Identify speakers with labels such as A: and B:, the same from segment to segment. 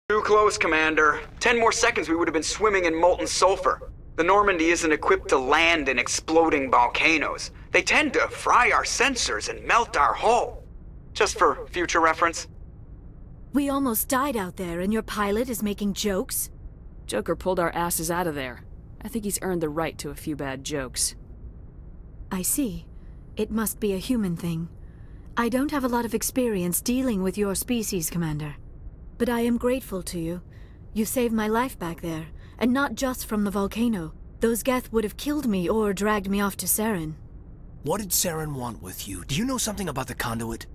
A: Too close, Commander. 10 more seconds we would have been swimming in molten sulfur. The Normandy isn't equipped to land in exploding volcanoes. They tend to fry our sensors and melt our hull. Just for future reference.
B: We almost died out there, and your pilot is making jokes?
C: Joker pulled our asses out of there. I think he's earned the right to a few bad jokes.
B: I see. It must be a human thing. I don't have a lot of experience dealing with your species, Commander. But I am grateful to you. You saved my life back there, and not just from the volcano. Those Geth would have killed me or dragged me off to Saren.
D: What did Saren want with you? Do you know something about the conduit?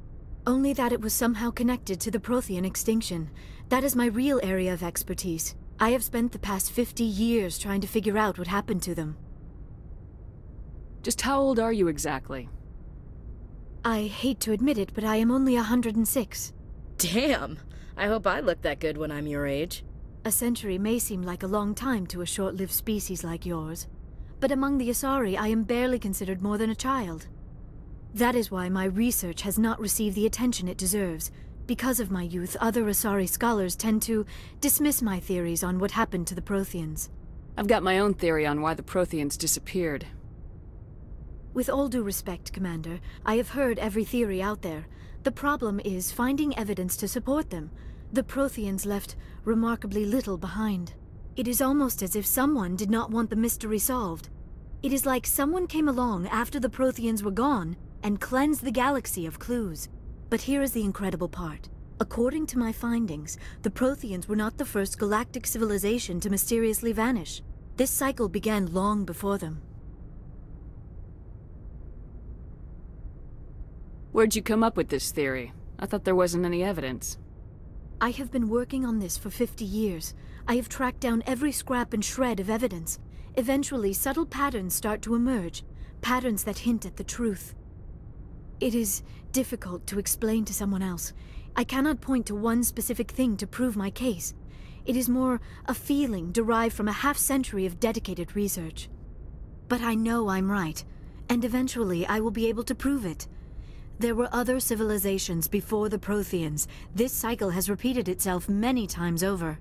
B: Only that it was somehow connected to the Prothean extinction. That is my real area of expertise. I have spent the past 50 years trying to figure out what happened to them.
C: Just how old are you exactly?
B: I hate to admit it, but I am only 106.
E: Damn! I hope I look that good when I'm your age.
B: A century may seem like a long time to a short-lived species like yours, but among the Asari I am barely considered more than a child. That is why my research has not received the attention it deserves. Because of my youth, other Asari scholars tend to dismiss my theories on what happened to the Protheans.
C: I've got my own theory on why the Protheans disappeared.
B: With all due respect, Commander, I have heard every theory out there. The problem is finding evidence to support them. The Protheans left remarkably little behind. It is almost as if someone did not want the mystery solved. It is like someone came along after the Protheans were gone and cleansed the galaxy of clues. But here is the incredible part. According to my findings, the Protheans were not the first galactic civilization to mysteriously vanish. This cycle began long before them.
C: Where'd you come up with this theory? I thought there wasn't any evidence.
B: I have been working on this for 50 years. I have tracked down every scrap and shred of evidence. Eventually, subtle patterns start to emerge, patterns that hint at the truth. It is difficult to explain to someone else. I cannot point to one specific thing to prove my case. It is more a feeling derived from a half-century of dedicated research. But I know I'm right, and eventually I will be able to prove it. There were other civilizations before the Protheans. This cycle has repeated itself many times over.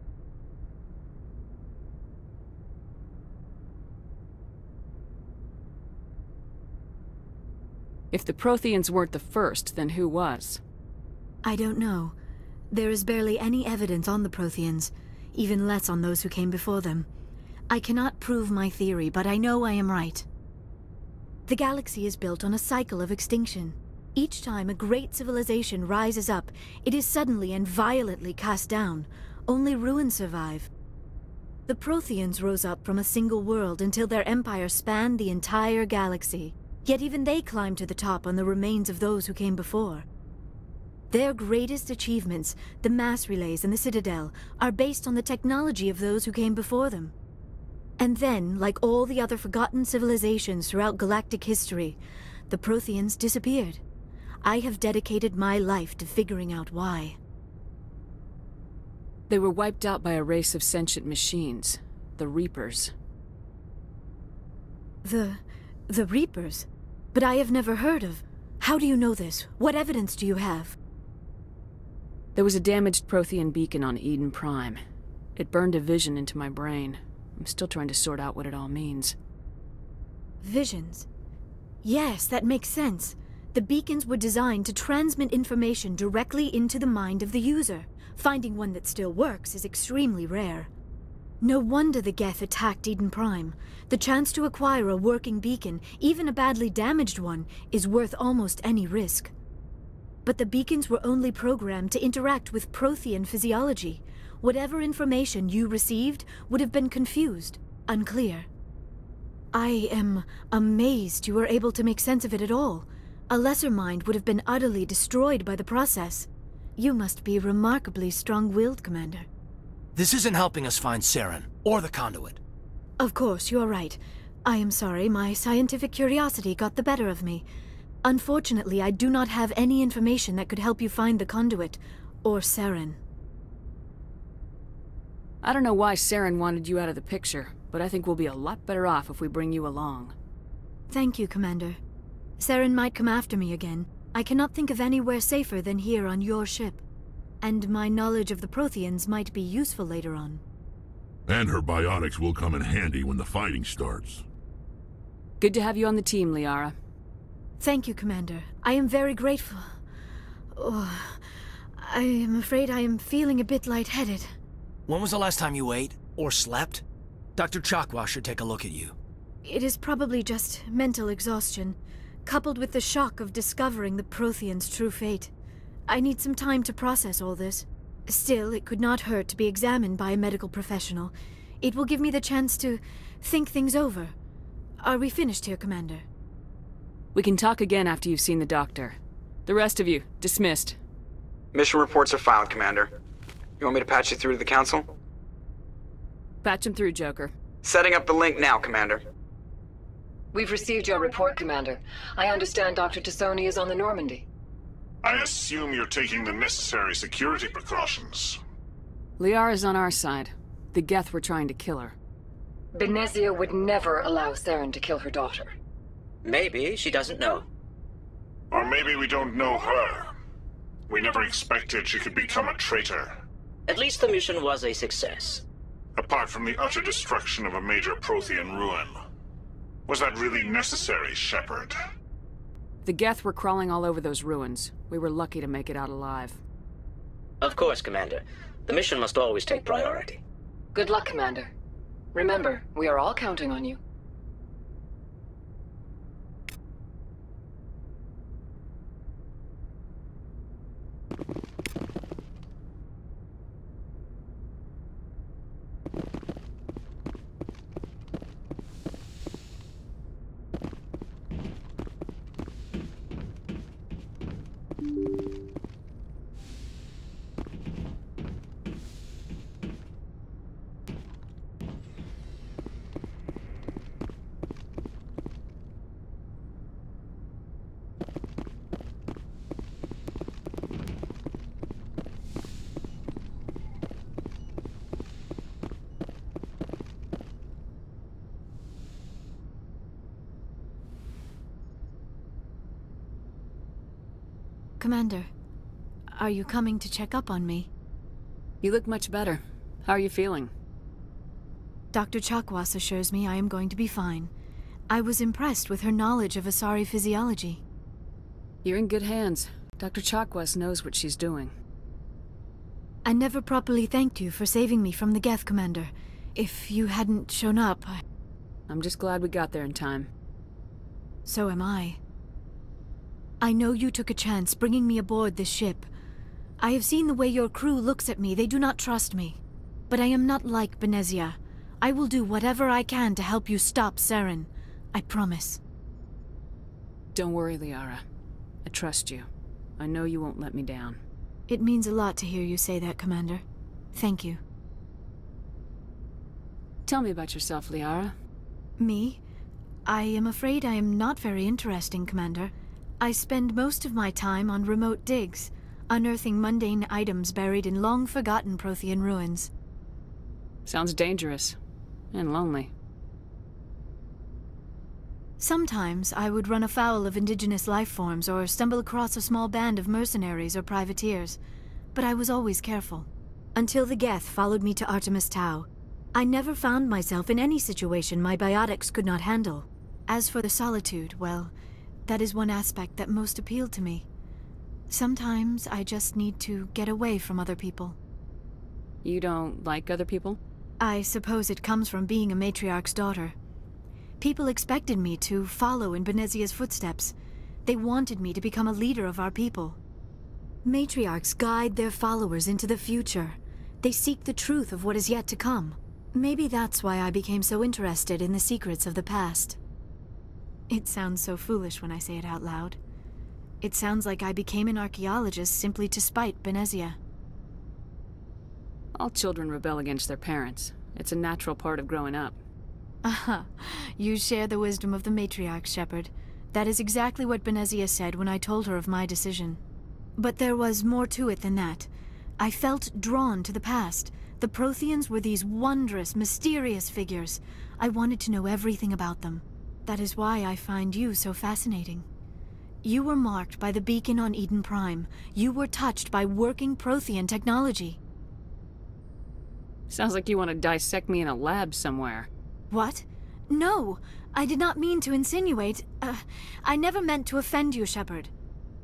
C: If the Protheans weren't the first, then who was?
B: I don't know. There is barely any evidence on the Protheans, even less on those who came before them. I cannot prove my theory, but I know I am right. The galaxy is built on a cycle of extinction. Each time a great civilization rises up, it is suddenly and violently cast down. Only ruins survive. The Protheans rose up from a single world until their empire spanned the entire galaxy. Yet even they climbed to the top on the remains of those who came before. Their greatest achievements, the mass relays and the Citadel, are based on the technology of those who came before them. And then, like all the other forgotten civilizations throughout galactic history, the Protheans disappeared. I have dedicated my life to figuring out why.
C: They were wiped out by a race of sentient machines, the Reapers.
B: The Reapers? But I have never heard of. How do you know this? What evidence do you have?
C: There was a damaged Prothean beacon on Eden Prime. It burned a vision into my brain. I'm still trying to sort out what it all means.
B: Visions? Yes, that makes sense. The beacons were designed to transmit information directly into the mind of the user. Finding one that still works is extremely rare. No wonder the Geth attacked Eden Prime. The chance to acquire a working beacon, even a badly damaged one, is worth almost any risk. But the beacons were only programmed to interact with Prothean physiology. Whatever information you received would have been confused, unclear. I am amazed you were able to make sense of it at all. A lesser mind would have been utterly destroyed by the process. You must be remarkably strong-willed, Commander.
D: This isn't helping us find Saren, or the conduit.
B: Of course, you are right. I am sorry, my scientific curiosity got the better of me. Unfortunately, I do not have any information that could help you find the conduit, or Saren.
C: I don't know why Saren wanted you out of the picture, but I think we'll be a lot better off if we bring you along.
B: Thank you, Commander. Saren might come after me again. I cannot think of anywhere safer than here on your ship. and my knowledge of the Protheans might be useful later on.
F: And her biotics will come in handy when the fighting starts.
C: Good to have you on the team, Liara.
B: Thank you, Commander. I am very grateful. Oh, I am afraid I am feeling a bit lightheaded.
D: When was the last time you ate? Or slept? Dr. Chakwa should take a look at you.
B: It is probably just mental exhaustion, coupled with the shock of discovering the Protheans' true fate. I need some time to process all this. Still, it could not hurt to be examined by a medical professional. It will give me the chance to think things over. Are we finished here, Commander?
C: We can talk again after you've seen the doctor. The rest of you, dismissed.
A: Mission reports are filed, Commander. You want me to patch you through to the Council?
C: Patch him through, Joker.
A: Setting up the link now, Commander.
G: We've received your report, Commander. I understand Dr. Tassoni is on the Normandy.
H: I assume you're taking the necessary security precautions.
C: Liara's on our side. The Geth were trying to kill her.
G: Benezia would never allow Saren to kill her daughter.
I: Maybe she doesn't know.
H: Or maybe we don't know her. We never expected she could become a traitor.
I: At least the mission was a success.
H: Apart from the utter destruction of a major Prothean ruin. Was that really necessary, Shepard?
C: The Geth were crawling all over those ruins. We were lucky to make it out alive.
I: Of course, Commander. The mission must always take priority.
G: Good luck, Commander. Remember, we are all counting on you.
B: Commander, are you coming to check up on me?
C: You look much better. How are you feeling?
B: Dr. Chakwas assures me I am going to be fine. I was impressed with her knowledge of Asari physiology.
C: You're in good hands. Dr. Chakwas knows what she's doing.
B: I never properly thanked you for saving me from the Geth, Commander. If you hadn't shown up,
C: I'm just glad we got there in time.
B: So am I. I know you took a chance bringing me aboard this ship. I have seen the way your crew looks at me. They do not trust me. But I am not like Benezia. I will do whatever I can to help you stop Saren. I promise.
C: Don't worry, Liara. I trust you. I know you won't let me down.
B: It means a lot to hear you say that, Commander. Thank you.
C: Tell me about yourself, Liara.
B: Me? I am afraid I am not very interesting, Commander. I spend most of my time on remote digs, unearthing mundane items buried in long-forgotten Prothean ruins.
C: Sounds dangerous. And lonely.
B: Sometimes I would run afoul of indigenous life forms or stumble across a small band of mercenaries or privateers, but I was always careful. Until the Geth followed me to Artemis Tau, I never found myself in any situation my biotics could not handle. As for the solitude, well, that is one aspect that most appealed to me. Sometimes I just need to get away from other people.
C: You don't like other people?
B: I suppose it comes from being a matriarch's daughter. People expected me to follow in Benezia's footsteps. They wanted me to become a leader of our people. Matriarchs guide their followers into the future. They seek the truth of what is yet to come. Maybe that's why I became so interested in the secrets of the past. It sounds so foolish when I say it out loud. It sounds like I became an archaeologist simply to spite Benezia.
C: All children rebel against their parents. It's a natural part of growing up.
B: Aha, you share the wisdom of the matriarch, Shepard. That is exactly what Benezia said when I told her of my decision. But there was more to it than that. I felt drawn to the past. The Protheans were these wondrous, mysterious figures. I wanted to know everything about them. That is why I find you so fascinating. You were marked by the beacon on Eden Prime. You were touched by working Prothean technology.
C: Sounds like you want to dissect me in a lab somewhere.
B: What? No! I did not mean to insinuate. I never meant to offend you, Shepard.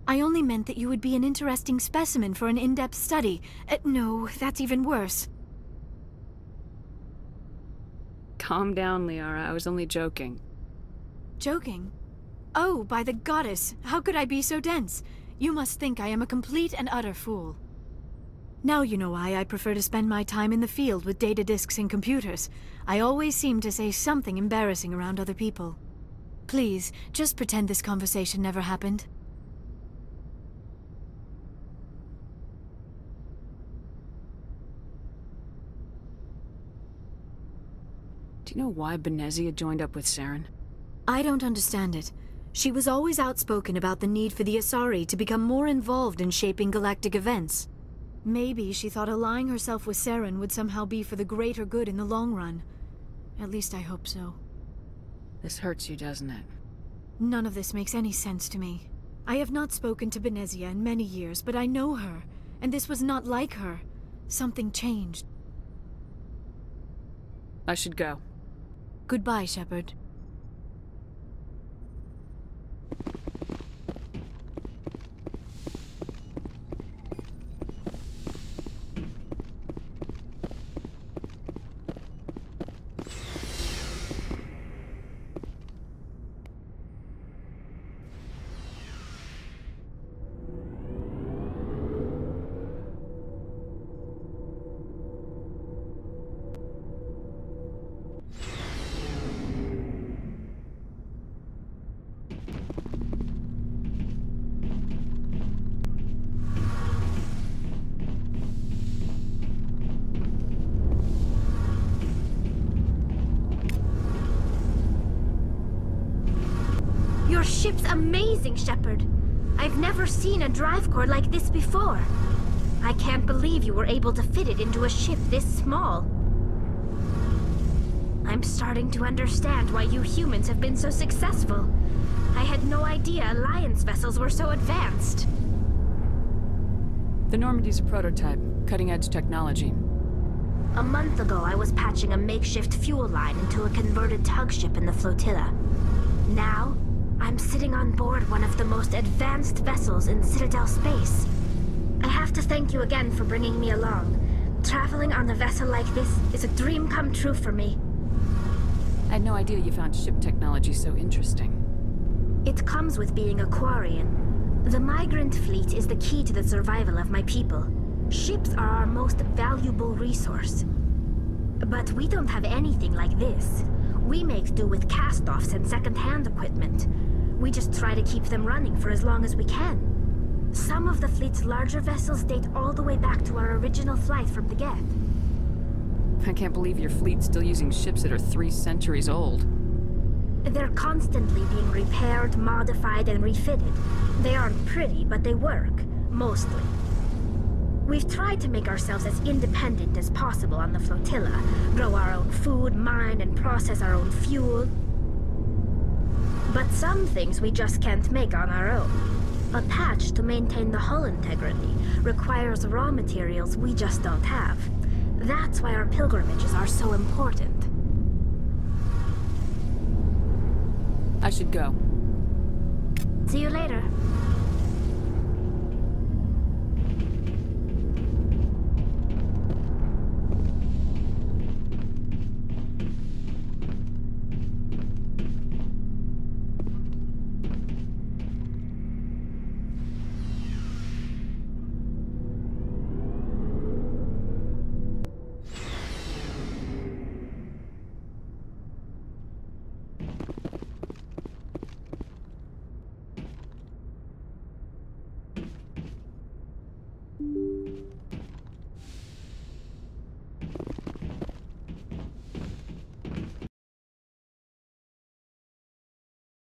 B: I only meant that you would be an interesting specimen for an in-depth study. No, that's even worse.
C: Calm down, Liara. I was only joking.
B: Joking? Oh, by the goddess, how could I be so dense? You must think I am a complete and utter fool. Now you know why I prefer to spend my time in the field with data disks and computers. I always seem to say something embarrassing around other people. Please, just pretend this conversation never happened.
C: Do you know why Benezia joined up with Saren?
B: I don't understand it. She was always outspoken about the need for the Asari to become more involved in shaping galactic events. Maybe she thought allying herself with Saren would somehow be for the greater good in the long run. At least I hope so.
C: This hurts you, doesn't it?
B: None of this makes any sense to me. I have not spoken to Benezia in many years, but I know her, and this was not like her. Something changed.
C: I should go.
B: Goodbye, Shepard.
J: Your ship's amazing, Shepard. I've never seen a drive core like this before. I can't believe you were able to fit it into a ship this small. I'm starting to understand why you humans have been so successful. I had no idea Alliance vessels were so advanced.
C: The Normandy's a prototype, cutting-edge technology.
J: A month ago, I was patching a makeshift fuel line into a converted tug ship in the flotilla. Now, I'm sitting on board one of the most advanced vessels in Citadel space. I have to thank you again for bringing me along. Traveling on a vessel like this is a dream come true for me.
C: I had no idea you found ship technology so interesting.
J: It comes with being a Quarian. The migrant fleet is the key to the survival of my people. Ships are our most valuable resource. But we don't have anything like this. We make do with cast-offs and second-hand equipment. We just try to keep them running for as long as we can. Some of the fleet's larger vessels date all the way back to our original flight from the Geth.
C: I can't believe your fleet's still using ships that are 3 centuries old.
J: They're constantly being repaired, modified, and refitted. They aren't pretty, but they work. Mostly. We've tried to make ourselves as independent as possible on the flotilla, grow our own food, mine, and process our own fuel. But some things we just can't make on our own. A patch to maintain the hull integrity requires raw materials we just don't have. That's why our pilgrimages are so important.
C: I should go.
J: See you later.